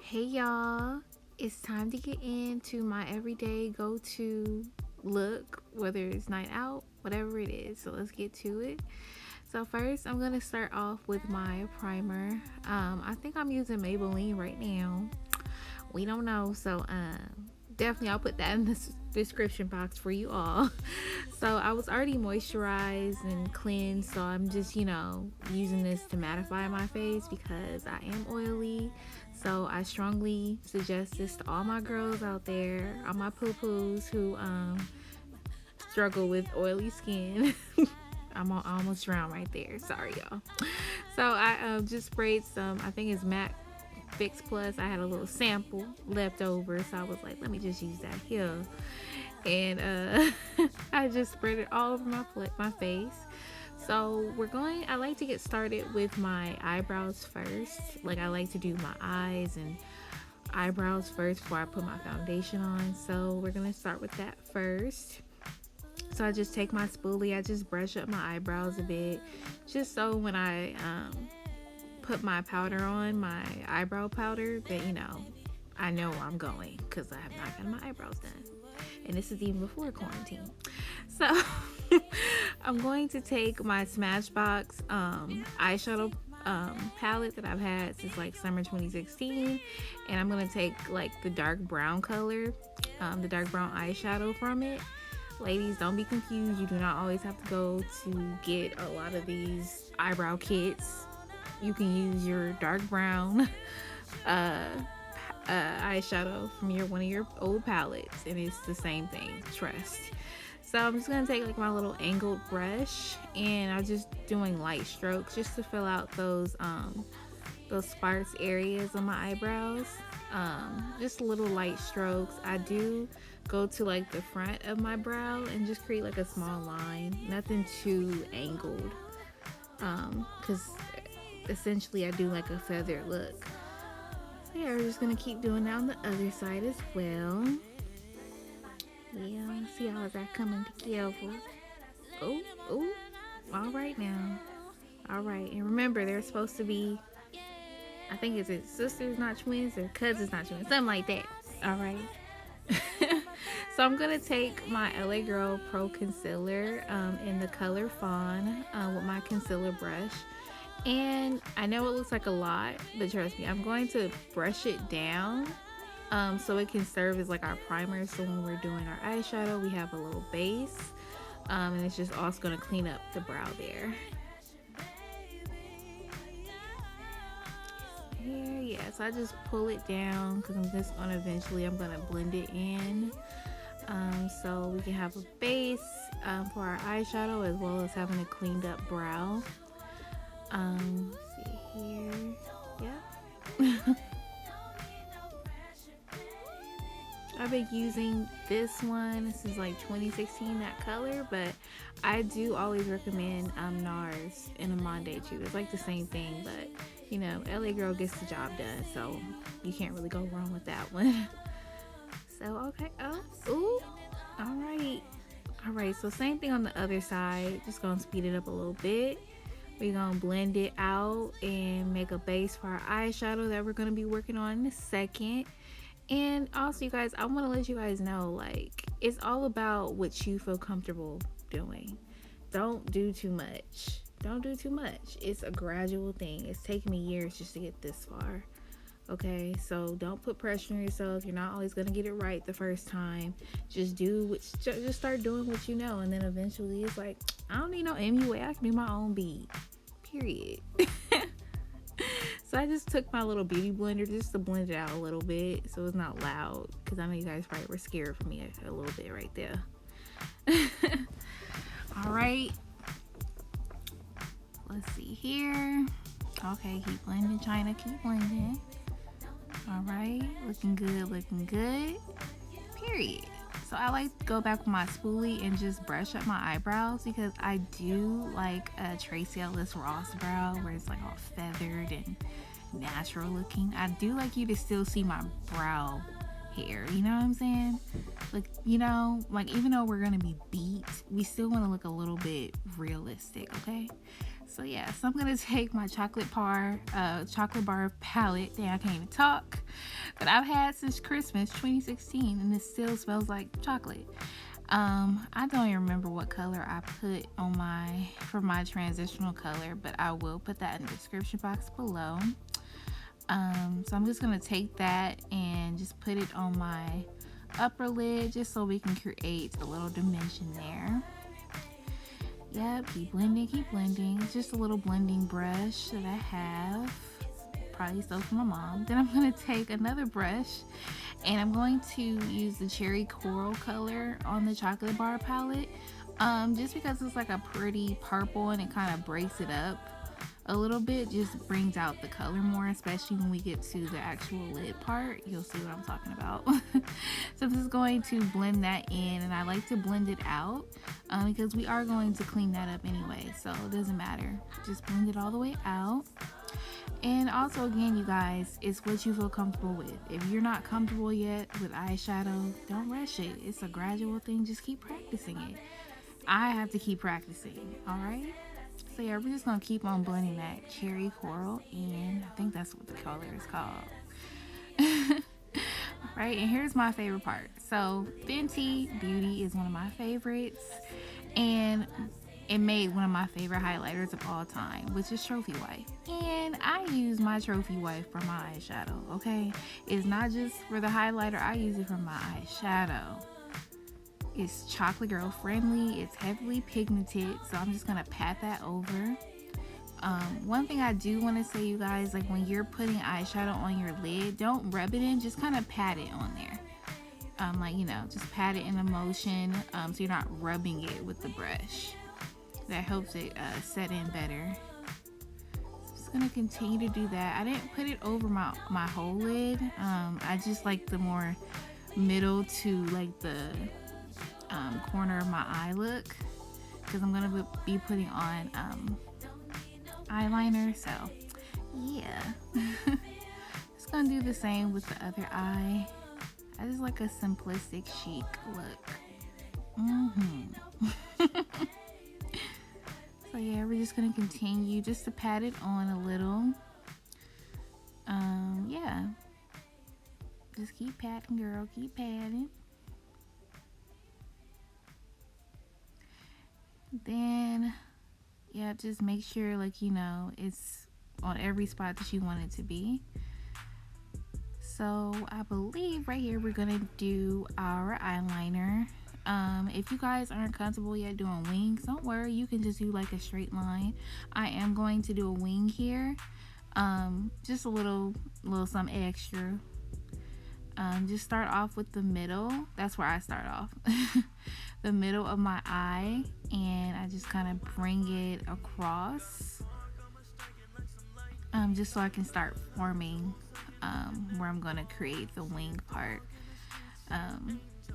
Hey y'all, it's time to get into my everyday go-to look, whether it's night out, whatever it is. So let's get to it. So first, I'm gonna start off with my primer. I think I'm using Maybelline right now. We don't know, so definitely I'll put that in the description box for you all. So I was already moisturized and cleansed, so I'm just using this to mattify my face because I am oily. So I strongly suggest this to all my girls out there, all my poo-poos who struggle with oily skin. I almost drowned right there. Sorry, y'all. So I just sprayed some, I think it's MAC Fix Plus. I had a little sample left over, so I was like, let me just use that here. And I just sprayed it all over my face. So I like to get started with my eyebrows first. Like, I like to do my eyes and eyebrows first before I put my foundation on. So we're gonna start with that first. So I just take my spoolie, I just brush up my eyebrows a bit, just so when I put my powder on, my eyebrow powder, that I know where I'm going, because I have not gotten my eyebrows done. And this is even before quarantine. So I'm going to take my Smashbox eyeshadow palette that I've had since like summer 2016, and I'm going to take like the dark brown color, the dark brown eyeshadow from it. Ladies, don't be confused. You do not always have to go to get a lot of eyebrow kits. You can use your dark brown eyeshadow from one of your old palettes, and it's the same thing, trust. So I'm just gonna take like my little angled brush, and I'm just doing light strokes just to fill out those sparse areas on my eyebrows. Just little light strokes. I do go to like the front of my brow and just create like a small line, nothing too angled, because essentially I do like a feather look. So yeah, we're just gonna keep doing that on the other side as well. Yeah, see how is that coming together. Oh, all right now. All right, and remember, they're supposed to be, I think it's sisters not twins or cousins not twins, something like that. All right. So I'm gonna take my LA Girl Pro Concealer in the color Fawn with my concealer brush. And I know it looks like a lot, but trust me, I'm going to brush it down so it can serve as like our primer. So when we're doing our eyeshadow, we have a little base, and it's just also going to clean up the brow there. Here, yeah, so I just pull it down because I'm just going to blend it in. So we can have a base for our eyeshadow as well as having a cleaned up brow. See here, yeah. I've been using this one. This is like 2016, that color, but I do always recommend NARS in a Monday too. It's like the same thing, but LA Girl gets the job done, so you can't really go wrong with that one. So okay, all right, so same thing on the other side, just gonna speed it up a little bit. We're gonna blend it out and make a base for our eyeshadow that we're gonna be working on in a second. And also, you guys, I want to let you guys know, like, it's all about what you feel comfortable doing. Don't do too much. It's a gradual thing. It's taken me years just to get this far. Okay, so don't put pressure on yourself. You're not always gonna get it right the first time. Just start doing what you know, and then eventually it's like, I don't need no MUA. I can do my own bead. Period. So I just took my little beauty blender just to blend it out a little bit so it's not loud, because I know you guys probably were scared for me a little bit right there. All right. Let's see here. Okay, keep blending, China. Keep blending. All right, looking good. Period. So I like to go back with my spoolie and just brush up my eyebrows, because I do like a Tracy Ellis Ross brow where it's like all feathered and natural looking. I do like you to still see my brow hair, you know what I'm saying? Like, like even though we're gonna be beat, we still want to look a little bit realistic, okay? So yeah, so I'm gonna take my chocolate bar palette. Dang, I can't even talk. but I've had since Christmas 2016 and it still smells like chocolate. I don't even remember what color I put on for my transitional color, but I will put that in the description box below. So I'm just gonna take that and just put it on my upper lid just so we can create a little dimension there. Yep, keep blending. It's just a little blending brush that I have, probably stole from my mom. Then I'm gonna take another brush and I'm going to use the cherry coral color on the chocolate bar palette, just because it's like a pretty purple and it kind of breaks it up a little bit, just brings out the color more, especially when we get to the actual lid part. You'll see what I'm talking about. So I'm just going to blend that in, and I like to blend it out because we are going to clean that up anyway, so it doesn't matter. Just blend it all the way out. And also, again, you guys, it's what you feel comfortable with. If you're not comfortable yet with eyeshadow, don't rush it. It's a gradual thing. Just keep practicing it. I have to keep practicing, all right? So yeah, we're just gonna keep on blending that cherry coral in. I think that's what the color is called. Right, and here's my favorite part. So Fenty Beauty is one of my favorites, and it made one of my favorite highlighters of all time, which is Trophy Wife. And I use my Trophy Wife for my eyeshadow, okay? It's not just for the highlighter, I use it for my eyeshadow. It's chocolate girl friendly, it's heavily pigmented, so I'm just gonna pat that over. One thing I do want to say, you guys, like when you're putting eyeshadow on your lid, don't rub it in, just kind of pat it on there. Like, you know, just pat it in a motion, so you're not rubbing it with the brush. That helps it set in better. Just gonna continue to do that. I didn't put it over my whole lid. I just like the more middle to like the corner of my eye look, because I'm gonna be putting on eyeliner, so yeah. Just gonna do the same with the other eye. I just like a simplistic chic look. So yeah, we're just gonna continue just to pat it on a little. Yeah, just keep patting, girl, keep patting. Then yeah, just make sure, like, you know, it's on every spot that you want it to be. So I believe right here we're gonna do our eyeliner. If you guys aren't comfortable yet doing wings, don't worry, you can just do like a straight line. I am going to do a wing here, just a little some extra. Just start off with the middle. That's where I start off. The middle of my eye, and I just kind of bring it across, just so I can start forming where I'm gonna create the wing part.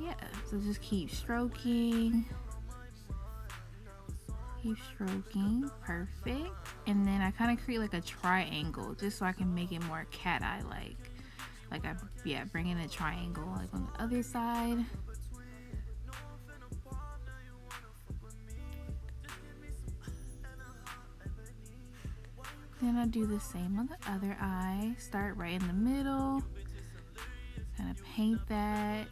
Yeah, so just keep stroking, perfect. And then I kind of create like a triangle just so I can make it more cat eye like bring in a triangle like on the other side. Then I do the same on the other eye. Start right in the middle, kind of paint that.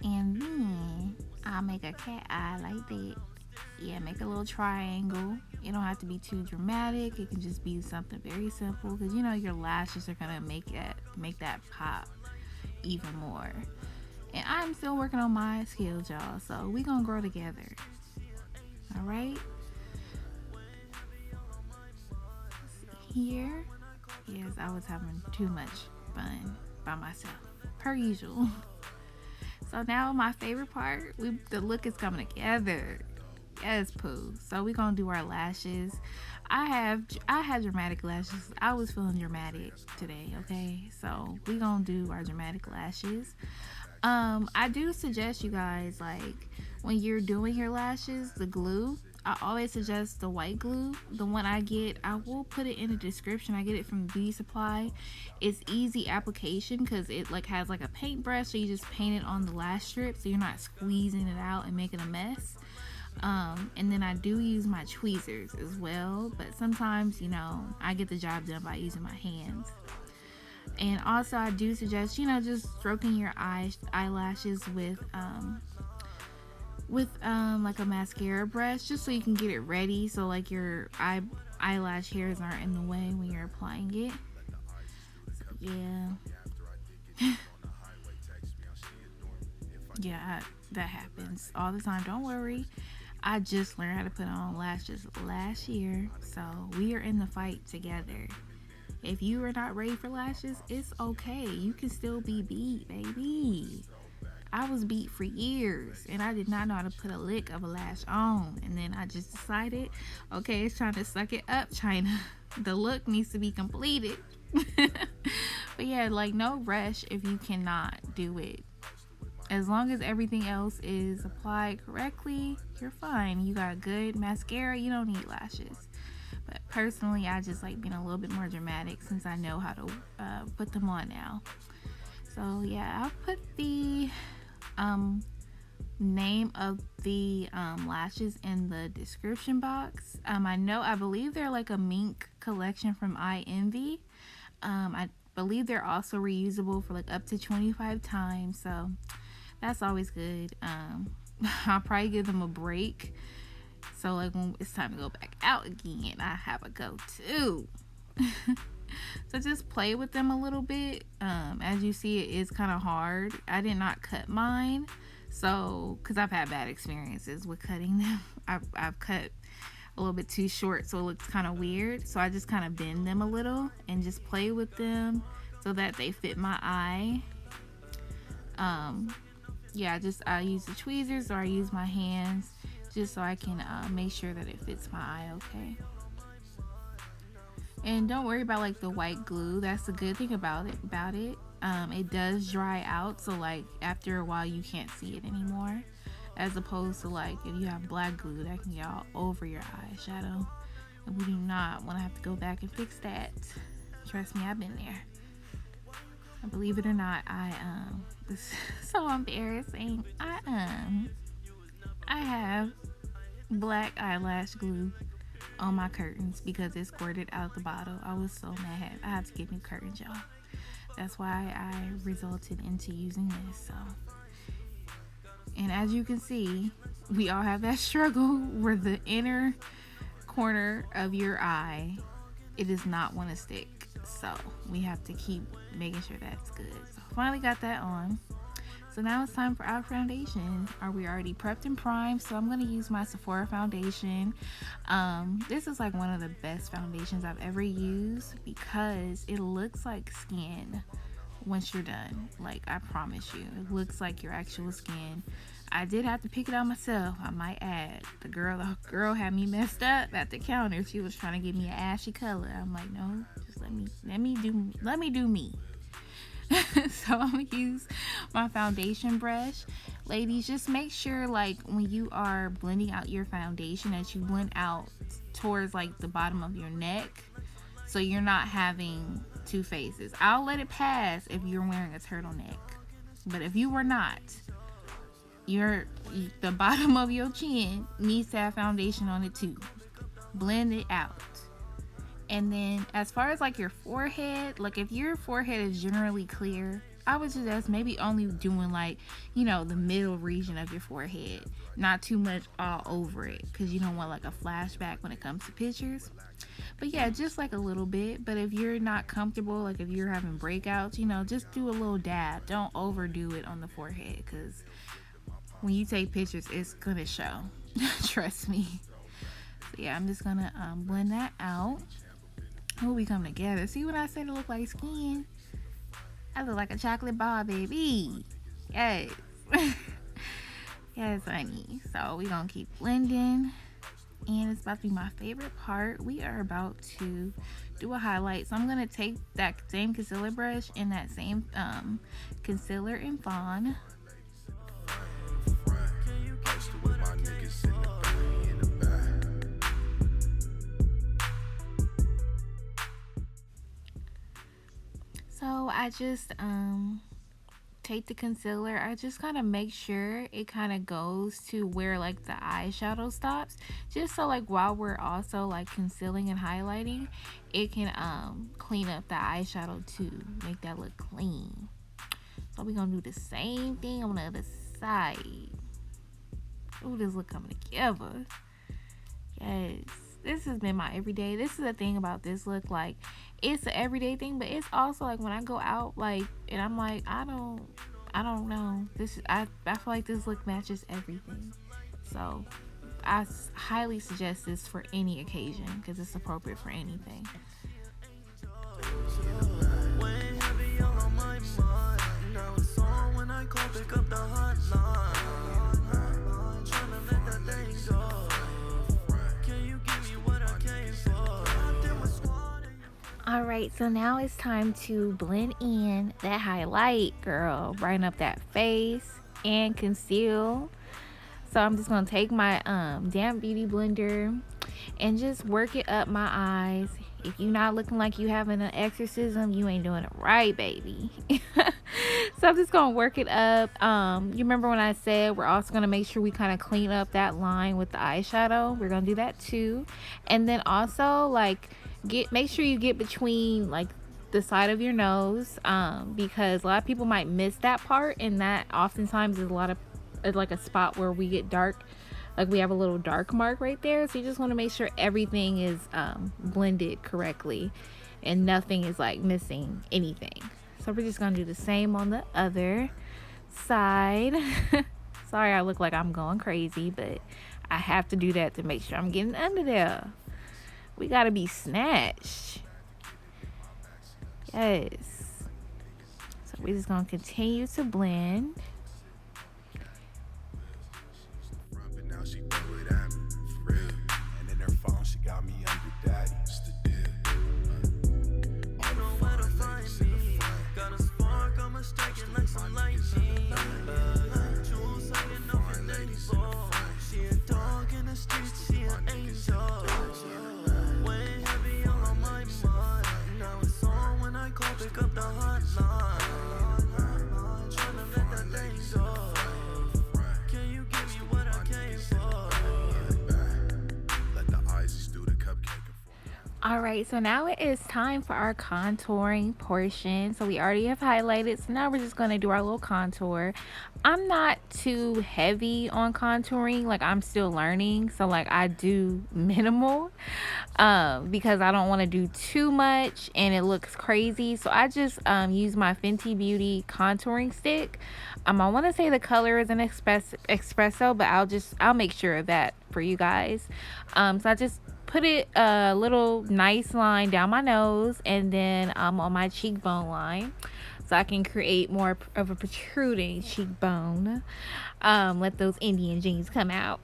And then I'll make a cat eye like that. Yeah, make a little triangle. It don't have to be too dramatic. It can just be something very simple, because you know your lashes are gonna make that pop even more. And I'm still working on my skills, y'all, so we gonna grow together. All right. Here, yes, I was having too much fun by myself, per usual. So now my favorite part, the look is coming together. Yes, poo. So we're gonna do our lashes. I had dramatic lashes. I was feeling dramatic today, okay? So we're gonna do our dramatic lashes. I do suggest you guys, like, when you're doing your lashes, the glue, I always suggest the white glue. The one I get, I will put it in the description. I get it from Beauty Supply. It's easy application because it like has like a paintbrush, so you just paint it on the lash strip, so you're not squeezing it out and making a mess. And then I do use my tweezers as well, but sometimes, you know, I get the job done by using my hands. And also I do suggest, you know, just stroking your eyelashes with like a mascara brush, just so you can get it ready, so like your eyelash hairs aren't in the way when you're applying it. So yeah. Yeah, that happens all the time. Don't worry. I just learned how to put on lashes last year, so we are in the fight together. If you are not ready for lashes, it's okay. You can still be beat, baby. I was beat for years, and I did not know how to put a lick of a lash on. And then I just decided, okay, it's time to suck it up, China. The look needs to be completed. But yeah, like, no rush if you cannot do it. As long as everything else is applied correctly, you're fine. You got good mascara, you don't need lashes. But personally, I just like being a little bit more dramatic since I know how to put them on now. So yeah, I'll put the name of the lashes in the description box. I believe they're like a mink collection from Eye Envy. I believe they're also reusable for like up to 25 times, so that's always good. I'll probably give them a break, so like when it's time to go back out again, I have a go-to. So just play with them a little bit. As you see, it is kind of hard. I did not cut mine, so because I've had bad experiences with cutting them. I've cut a little bit too short, so it looks kind of weird. So I just kind of bend them a little and just play with them so that they fit my eye. Yeah, I use the tweezers, or I use my hands just so I can make sure that it fits my eye okay. And don't worry about like the white glue. That's the good thing about it. It does dry out, so like after a while you can't see it anymore. As opposed to like if you have black glue, that can get all over your eyeshadow. And we do not want to have to go back and fix that. Trust me, I've been there. And believe it or not, this is so embarrassing. I have black eyelash glue on my curtains because it squirted out the bottle. I was so mad. I have to get new curtains, y'all. That's why I resulted into using this. So, and as you can see, we all have that struggle where the inner corner of your eye, it does not want to stick. So we have to keep making sure that's good. So finally got that on. So now it's time for our foundation. Are we already prepped and primed? So I'm going to use my Sephora foundation. This is like one of the best foundations I've ever used because it looks like skin once you're done. Like, I promise you, it looks like your actual skin. I did have to pick it out myself, I might add. The girl had me messed up at the counter. She was trying to give me an ashy color. I'm like, no, just let me do me. So I'm gonna use my foundation brush. Ladies, just make sure like when you are blending out your foundation that you blend out towards like the bottom of your neck, so you're not having two faces. I'll let it pass if you're wearing a turtleneck, but if you were not, the bottom of your chin needs to have foundation on it too. Blend it out. And then as far as like your forehead, like if your forehead is generally clear, I would suggest maybe only doing like, you know, the middle region of your forehead, not too much all over it, because you don't want like a flashback when it comes to pictures. But yeah, just like a little bit. But if you're not comfortable, like if you're having breakouts, you know, just do a little dab. Don't overdo it on the forehead, because when you take pictures, it's gonna show. Trust me. So yeah, I'm just gonna blend that out. Oh, we come together. See what I said? It look like skin. I look like a chocolate bar, baby. Yes. Yes, honey. So we gonna keep blending, and it's about to be my favorite part. We are about to do a highlight. So I'm gonna take that same concealer brush and that same concealer in Fawn. So I just take the concealer, I just kind of make sure it kind of goes to where like the eyeshadow stops, just so like while we're also like concealing and highlighting, it can clean up the eyeshadow too, make that look clean. So we're gonna do the same thing on the other side. Ooh, this look coming together. Yes, this has been my everyday. This is the thing about this look, like it's an everyday thing, but it's also like when I go out, like, and I'm like, I don't know, this I feel like this look matches everything. So I highly suggest this for any occasion because it's appropriate for anything. Alright, so now it's time to blend in that highlight, girl. Brighten up that face and conceal. So I'm just going to take my damp beauty blender and just work it up my eyes. If you're not looking like you having an exorcism, you ain't doing it right, baby. So I'm just going to work it up. You remember when I said we're also going to make sure we kind of clean up that line with the eyeshadow? We're going to do that too. And then also, like, make sure you get between like the side of your nose, because a lot of people might miss that part, and that oftentimes is like a spot where we get dark, like we have a little dark mark right there. So you just want to make sure everything is blended correctly and nothing is like missing anything. So we're just gonna do the same on the other side. Sorry I look like I'm going crazy, but I have to do that to make sure I'm getting under there. We gotta be snatched. Yes. So we're just gonna continue to blend. Alright, so now it is time for our contouring portion. So we already have highlighted, so now we're just going to do our little contour. I'm not too heavy on contouring, like I'm still learning, so like I do minimal because I don't want to do too much and it looks crazy. So I just use my Fenty Beauty contouring stick. I want to say the color is an espresso, but I'll make sure of that for you guys. So I just put it a little nice line down my nose and then on my cheekbone line, so I can create more of a protruding cheekbone. Let those Indian jeans come out.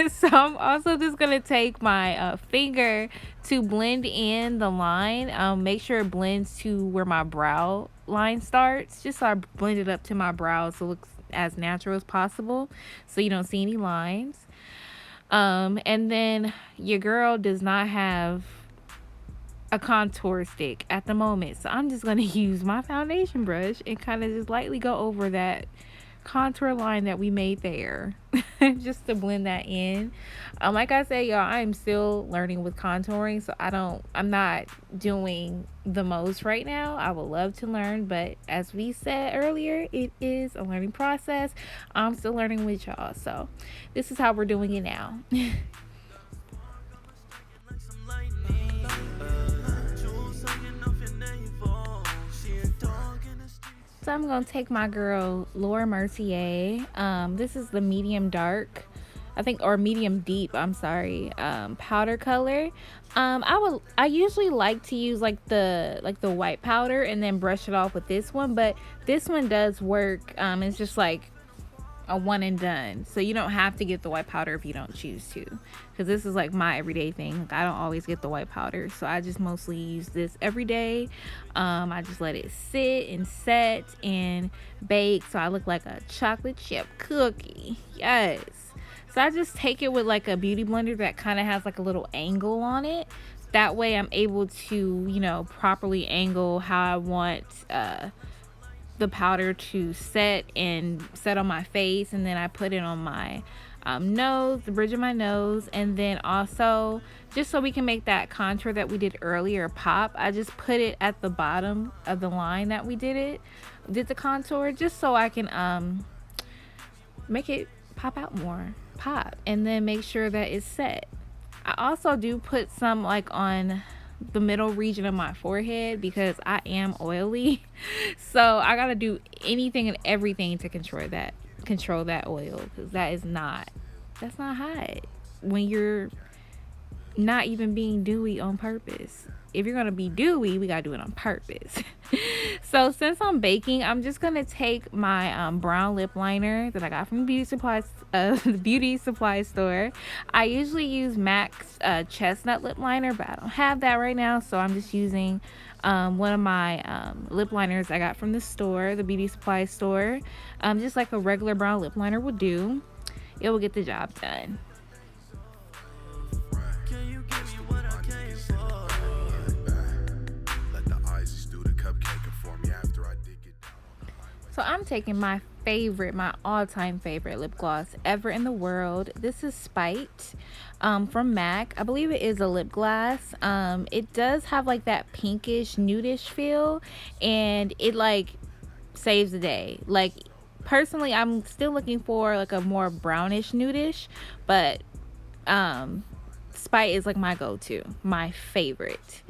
So I'm also just gonna take my finger to blend in the line. Make sure it blends to where my brow line starts, just so I blend it up to my brows so it looks as natural as possible, so you don't see any lines. And then your girl does not have a contour stick at the moment, so I'm just going to use my foundation brush and kind of just lightly go over that contour line that we made there just to blend that in. Like I said, y'all, I'm still learning with contouring, so I'm not doing the most right now. I would love to learn, but as we said earlier, it is a learning process. I'm still learning with y'all, so this is how we're doing it now. So I'm going to take my girl Laura Mercier. This is the medium dark, I think, or medium deep, I'm sorry, powder color. I usually like to use like the white powder and then brush it off with this one, but this one does work. It's just like a one and done, so you don't have to get the white powder if you don't choose to, because this is like my everyday thing. Like, I don't always get the white powder, so I just mostly use this every day. I just let it sit and set and bake so I look like a chocolate chip cookie. Yes. So I just take it with like a beauty blender that kind of has like a little angle on it. That way I'm able to, properly angle how I want the powder to set on my face, and then I put it on my nose, the bridge of my nose, and then also just so we can make that contour that we did earlier pop, I just put it at the bottom of the line that we did the contour, just so I can make it pop out more, and then make sure that it's set. I also do put some like on the middle region of my forehead because I am oily, so I gotta do anything and everything to control that oil, because that's not hot when you're not even being dewy on purpose. If you're gonna be dewy, we gotta do it on purpose. So since I'm baking, I'm just gonna take my brown lip liner that I got from the beauty supply store. I usually use MAC's CHESTNUT lip liner, but I don't have that right now, so I'm just using one of my lip liners I got from the store, the beauty supply store. Just like a regular brown lip liner would do. It will get the job done. So I'm taking my all-time favorite lip gloss ever in the world. This is Spite from MAC. I believe it is a lip gloss. It does have like that pinkish nudish feel, and it like saves the day. Like personally, I'm still looking for like a more brownish nudish, but Spite is like my go-to, my favorite.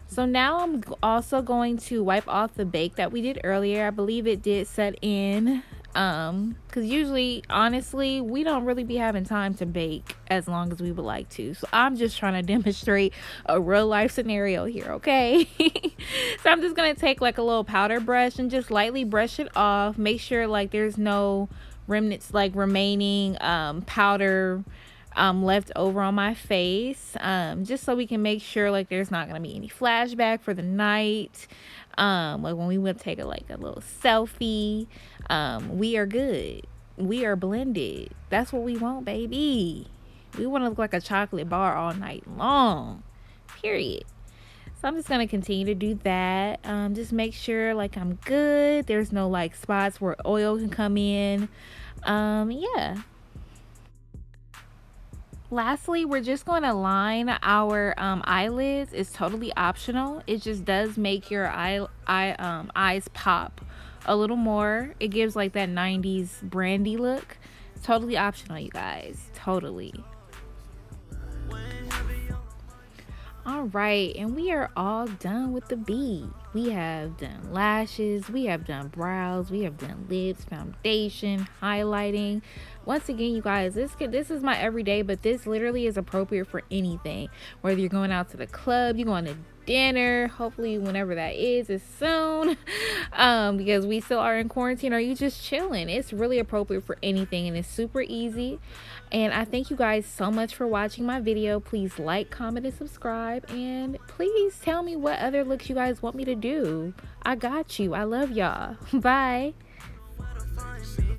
So now I'm also going to wipe off the bake that we did earlier. I believe it did set in, because usually, honestly, we don't really be having time to bake as long as we would like to. So I'm just trying to demonstrate a real life scenario here, okay? So I'm just going to take like a little powder brush and just lightly brush it off. Make sure like there's no remnants, like remaining powder left over on my face, just so we can make sure like there's not gonna be any flashback for the night, like when we would take a little selfie. We are good, we are blended. That's what we want, baby. We want to look like a chocolate bar all night long, period. So I'm just gonna continue to do that. Just make sure like I'm good, there's no like spots where oil can come in. Yeah. Lastly, we're just going to line our eyelids. It's totally optional. It just does make your eyes pop a little more. It gives like that 90s brandy look. It's totally optional, you guys. Totally. All right, and we are all done with the beat. We have done lashes, we have done brows, we have done lips, foundation, highlighting. Once again, you guys, this is my everyday, but this literally is appropriate for anything. Whether you're going out to the club, you're going to dinner, hopefully whenever that is soon, because we still are in quarantine, or you just chilling. It's really appropriate for anything, and it's super easy. And I thank you guys so much for watching my video. Please like, comment, and subscribe, and please tell me what other looks you guys want me to do. I got you. I love y'all. Bye.